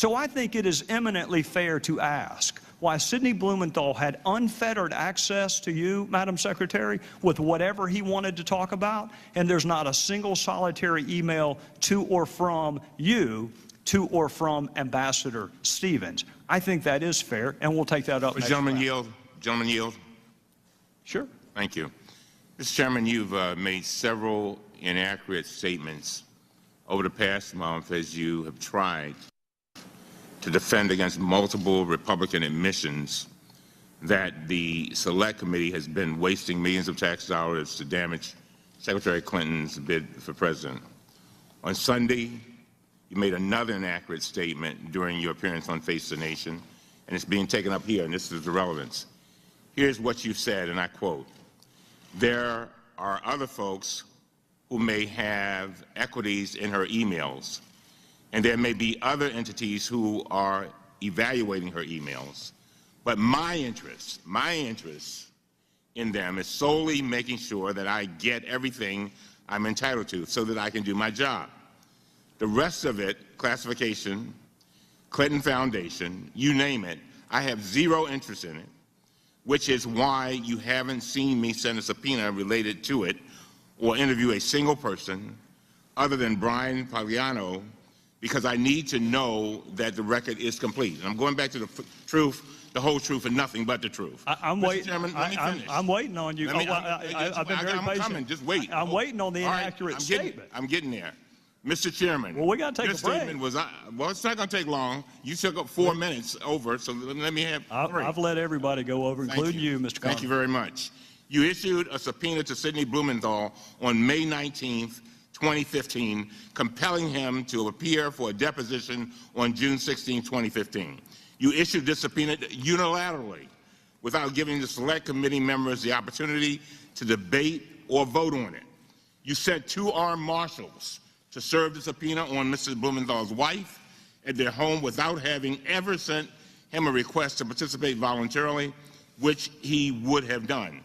So I think it is eminently fair to ask why Sidney Blumenthal had unfettered access to you, Madam Secretary, with whatever he wanted to talk about, and there's not a single solitary email to or from you to or from Ambassador Stevens. I think that is fair, and we'll take that up next Gentleman round. yield. Gentleman yield. Sure. Thank you. Mr. Chairman, you've made several inaccurate statements over the past month as you have tried to defend against multiple Republican admissions that the Select Committee has been wasting millions of tax dollars to damage Secretary Clinton's bid for president. On Sunday, you made another inaccurate statement during your appearance on Face the Nation, and it's being taken up here, and this is the relevance. Here's what you said, and I quote, "There are other folks who may have equities in her emails, and there may be other entities who are evaluating her emails. But my interest in them is solely making sure that I get everything I'm entitled to so that I can do my job. The rest of it, classification, Clinton Foundation, you name it, I have zero interest in it, which is why you haven't seen me send a subpoena related to it or interview a single person other than Brian Pagliano, because I need to know that the record is complete." And I'm going back to the truth, the whole truth, and nothing but the truth. I'm Mr. waiting. Chairman, let me finish. I'm waiting on you. I've been very patient. coming. Just wait. I'm waiting on the inaccurate statement. I'm getting there. Mr. Chairman. Well, we got to take your a break. statement was, well, it's not going to take long. You took up 4 minutes over, so let me have 3. I've let everybody go over, including you, Mr. Cummings. Thank you very much. You issued a subpoena to Sidney Blumenthal on May 19th, 2015, compelling him to appear for a deposition on June 16, 2015. You issued this subpoena unilaterally without giving the Select Committee members the opportunity to debate or vote on it. You sent 2 armed marshals to serve the subpoena on Mrs. Blumenthal's wife at their home without having ever sent him a request to participate voluntarily, which he would have done.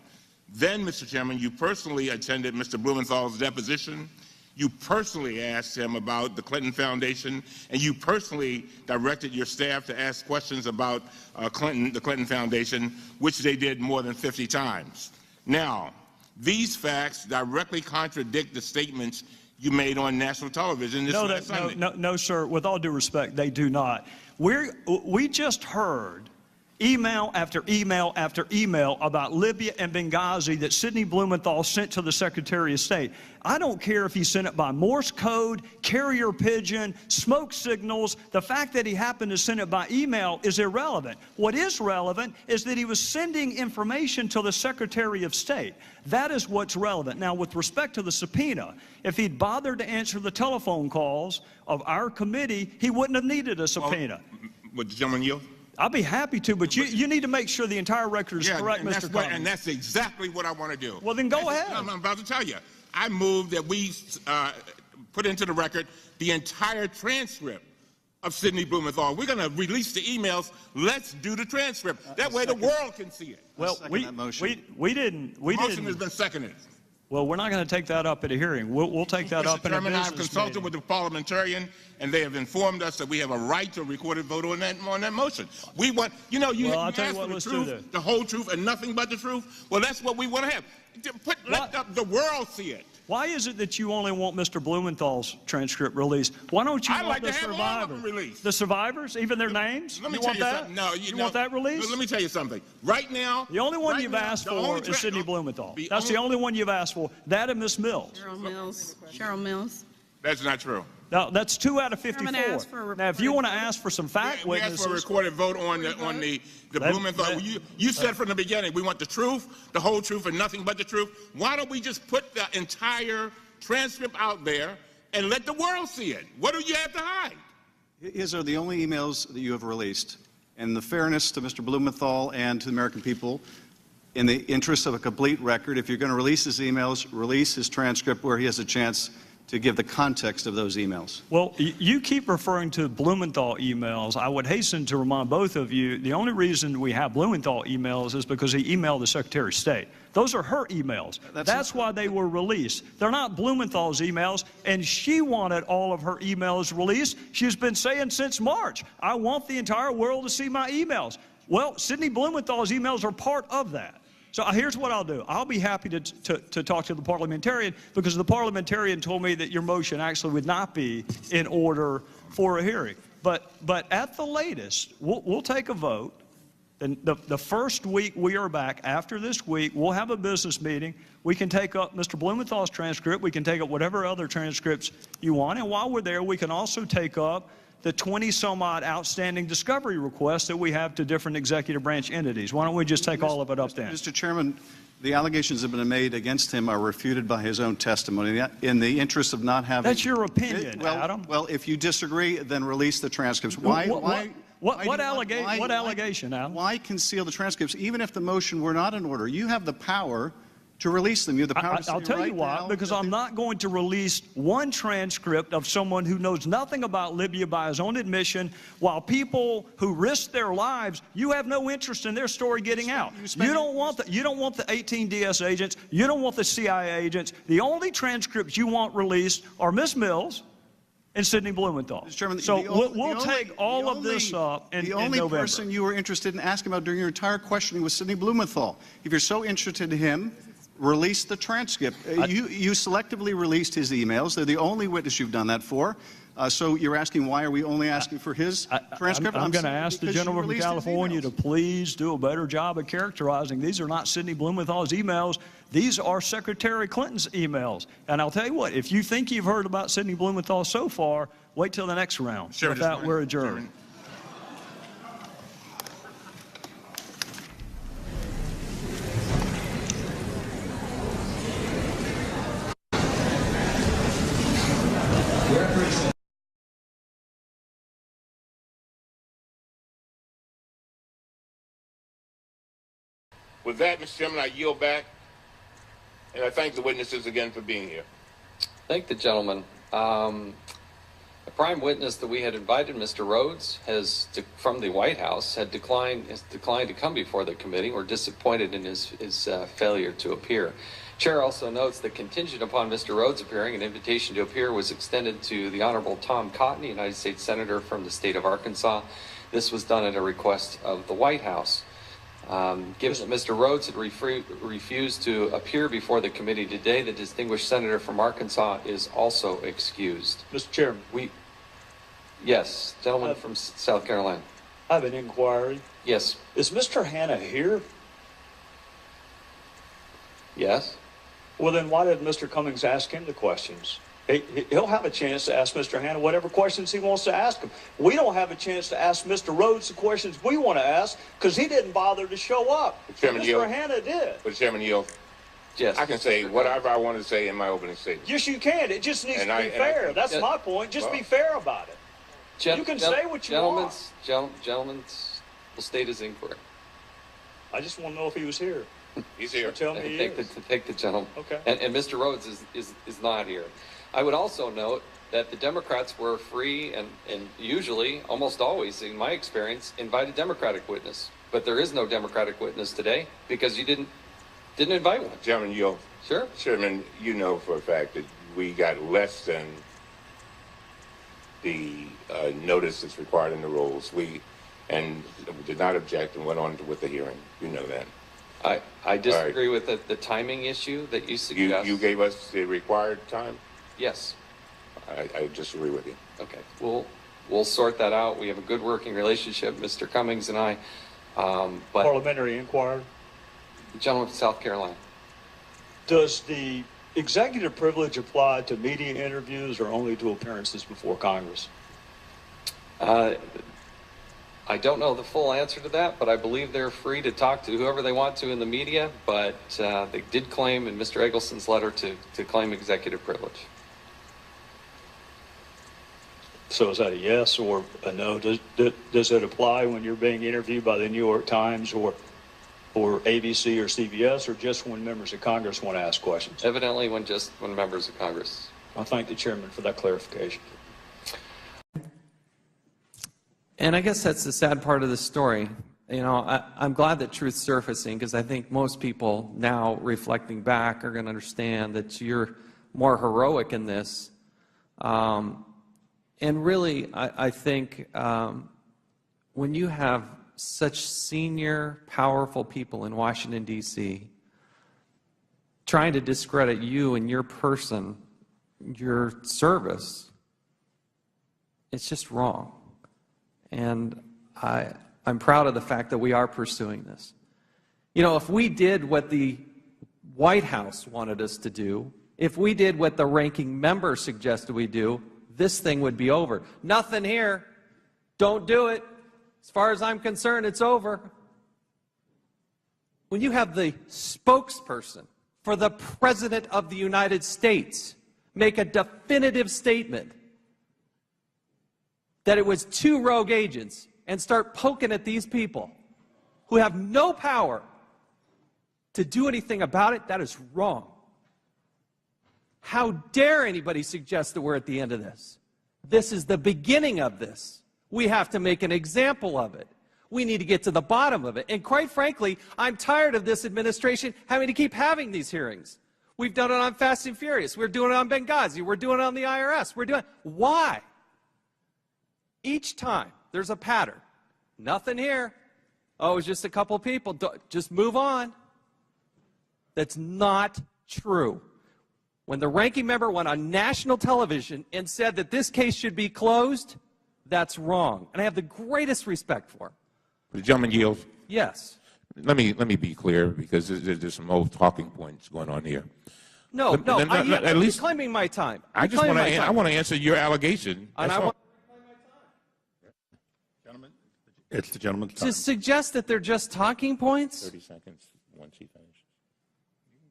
Then, Mr. Chairman, you personally attended Mr. Blumenthal's deposition. You personally asked him about the Clinton Foundation, and you personally directed your staff to ask questions about the Clinton Foundation, which they did more than 50 times. Now, these facts directly contradict the statements you made on national television this last Sunday. No, sir. With all due respect, they do not. We just heard email after email after email about Libya and Benghazi that Sidney Blumenthal sent to the Secretary of State. I don't care if he sent it by Morse code, carrier pigeon, smoke signals. The fact that he happened to send it by email is irrelevant. What is relevant is that he was sending information to the Secretary of State. That is what's relevant. Now, with respect to the subpoena, if he'd bothered to answer the telephone calls of our committee, he wouldn't have needed a subpoena. Would the gentleman yield? I'll be happy to, but you need to make sure the entire record is correct, Mr. Cummings. And that's exactly what I want to do. Well, then go ahead. I'm about to tell you. I move that we put into the record the entire transcript of Sidney Blumenthal. We're going to release the emails. Let's do the transcript. That way the world can see it. Well, we didn't. The motion has been seconded. Well, we're not going to take that up at a hearing. We'll take that up in a business meeting. I've consulted with the parliamentarian, and they have informed us that we have a right to a recorded vote on that motion. We want, you asked for the truth, the whole truth, and nothing but the truth. Well, that's what we want to have. Let the world see it. Why is it that you only want Mr. Blumenthal's transcript released? Why don't you want the survivors? All of them released. The survivors, even their names? Let me tell you something. No, you want that released? Let me tell you something. Right now, the only one you've asked for is Sidney Blumenthal. That's the only one you've asked for. That and Miss Mills. Cheryl Mills. That's not true. No, that's 2 out of 54. Now, if you want to ask for some fact witnesses, we asked for a recorded vote on the Blumenthal. You said from the beginning we want the truth, the whole truth, and nothing but the truth. Why don't we just put the entire transcript out there and let the world see it? What do you have to hide? These are the only emails that you have released. And the fairness to Mr. Blumenthal and to the American people, in the interest of a complete record, if you're going to release his emails, release his transcript where he has a chance to give the context of those emails. Well, you keep referring to Blumenthal emails. I would hasten to remind both of you, the only reason we have Blumenthal emails is because he emailed the Secretary of State. Those are her emails. That's why they were released. They're not Blumenthal's emails, and she wanted all of her emails released. She's been saying since March, I want the entire world to see my emails. Well, Sidney Blumenthal's emails are part of that. So here's what I'll do. I'll be happy to talk to the parliamentarian, because the parliamentarian told me that your motion actually would not be in order for a hearing. But at the latest, we'll take a vote. And the first week we are back, after this week, we'll have a business meeting. We can take up Mr. Blumenthal's transcript. We can take up whatever other transcripts you want. And while we're there, we can also take up the 20-some-odd outstanding discovery requests that we have to different executive branch entities. Why don't we just take all of it up then? Mr. Chairman, the allegations that have been made against him are refuted by his own testimony. In the interest of not having... That's your opinion, Adam. Well, if you disagree, then release the transcripts. What allegation, Adam? Why conceal the transcripts, even if the motion were not in order? You have the power to release them. You have the power to say I'll tell you why, because I'm not going to release one transcript of someone who knows nothing about Libya by his own admission, while people who risk their lives, you have no interest in their story getting out. You don't want the 18 DS agents. You don't want the CIA agents. The only transcripts you want released are Ms. Mills and Sidney Blumenthal. Mr. Chairman, so we'll take all of this up in November. The only person you were interested in asking about during your entire questioning was Sidney Blumenthal. If you're so interested in him, release the transcript. You selectively released his emails. They're the only witness you've done that for. So you're asking, why are we only asking for his transcript? I'm going to ask the gentleman from California to please do a better job of characterizing. These are not Sidney Blumenthal's emails. These are Secretary Clinton's emails. And I'll tell you what, if you think you've heard about Sidney Blumenthal so far, wait till the next round. Sure, with that, we're adjourned. With that, Mr. Chairman, I yield back, and I thank the witnesses again for being here. Thank the gentleman. The prime witness that we had invited, Mr. Rhodes, from the White House, has declined to come before the committee. We're disappointed in his failure to appear. Chair also notes that contingent upon Mr. Rhodes appearing, an invitation to appear was extended to the Honorable Tom Cotton, a United States Senator from the state of Arkansas. This was done at a request of the White House. Given that Mr. Rhodes had refused to appear before the committee today, the distinguished senator from Arkansas is also excused. Mr. Chairman. Yes, gentleman from South Carolina. I have an inquiry. Yes. Is Mr. Hanna here? Yes. Well, then why did Mr. Cummings ask him the questions? He'll have a chance to ask Mr. Hanna whatever questions he wants to ask him. We don't have a chance to ask Mr. Rhodes the questions we want to ask because he didn't bother to show up. Mr. Hanna did. But Chairman Yield, yes, I can say whatever I want to say in my opening statement. Yes, you can. It just needs to be fair. That's my point. Just be fair about it. You can say what you want. Gentlemen will state his inquiry. I just want to know if he was here. He's here. Tell me he is. Take the gentleman. Okay. And Mr. Rhodes is not here. I would also note that the Democrats were free and usually, almost always, in my experience, invite a Democratic witness. But there is no Democratic witness today because you didn't invite one. Chairman Yield. Sure. Chairman, you know for a fact that we got less than the notice that's required in the rules. We did not object and went on with the hearing. You know that. I disagree with the timing issue that you suggest. You gave us the required time? Yes. I disagree with you. Okay. We'll sort that out. We have a good working relationship, Mr. Cummings and I. But Parliamentary inquiry. The gentleman from South Carolina. Does the executive privilege apply to media interviews or only to appearances before Congress? I don't know the full answer to that, but I believe they're free to talk to whoever they want to in the media, but they did claim in Mr. Eggleston's letter to claim executive privilege. So is that a yes or a no? Does it apply when you're being interviewed by the New York Times or ABC or CBS, or just when members of Congress want to ask questions? Evidently when members of Congress I thank the chairman for that clarification. And I guess that's the sad part of the story. You know, I'm glad that truth's surfacing, because I think most people now, reflecting back, are going to understand that you're more heroic in this. And really, I think when you have such senior, powerful people in Washington, D.C., trying to discredit you and your person, your service, it's just wrong. And I'm proud of the fact that we are pursuing this. You know, if we did what the White House wanted us to do, if we did what the ranking member suggested we do, this thing would be over. Nothing here. Don't do it. As far as I'm concerned, it's over. When you have the spokesperson for the President of the United States make a definitive statement that it was 2 rogue agents and start poking at these people who have no power to do anything about it, that is wrong. How dare anybody suggest that we're at the end of this? This is the beginning of this. We have to make an example of it. We need to get to the bottom of it. And quite frankly, I'm tired of this administration having to keep having these hearings. We've done it on Fast and Furious. We're doing it on Benghazi. We're doing it on the IRS. We're doing it. Why? Each time, there's a pattern. Nothing here. Oh, it was just a couple people. Just move on. That's not true. When the ranking member went on national television and said that this case should be closed, that's wrong. And I have the greatest respect for him. The gentleman yields. Yes. Let me be clear, because there's some old talking points going on here. No, At least you're claiming my time. I want to answer your allegation. And I want It's the gentleman's time. to suggest that they're just talking points. 30 seconds once he finishes.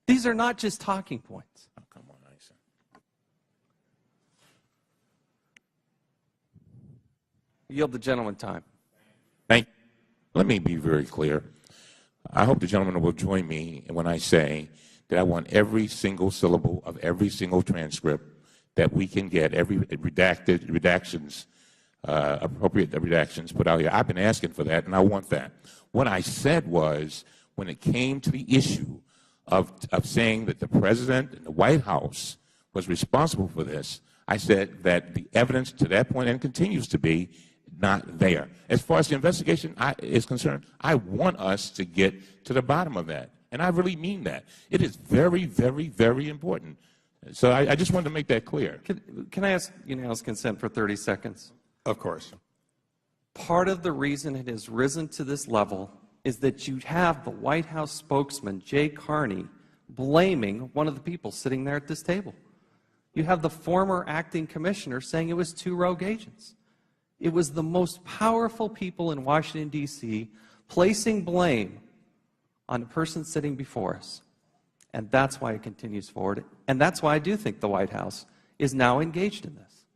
These are not just talking points. Oh, come on, Isa. Yield the gentleman time. Thank you. Let me be very clear. I hope the gentleman will join me when I say that I want every single syllable of every single transcript that we can get, every redactions, appropriate redactions put out here. I've been asking for that, and I want that. What I said was, when it came to the issue of saying that the President and the White House was responsible for this, I said that the evidence to that point, and continues to be, not there. As far as the investigation is concerned, I want us to get to the bottom of that. And I really mean that. It is very, very, very important. So I just wanted to make that clear. Can I ask unanimous consent for 30 seconds? Of course. Part of the reason it has risen to this level is that you have the White House spokesman, Jay Carney, blaming one of the people sitting there at this table. You have the former acting commissioner saying it was 2 rogue agents. It was the most powerful people in Washington, D.C., placing blame on the person sitting before us. And that's why it continues forward. And that's why I do think the White House is now engaged in this.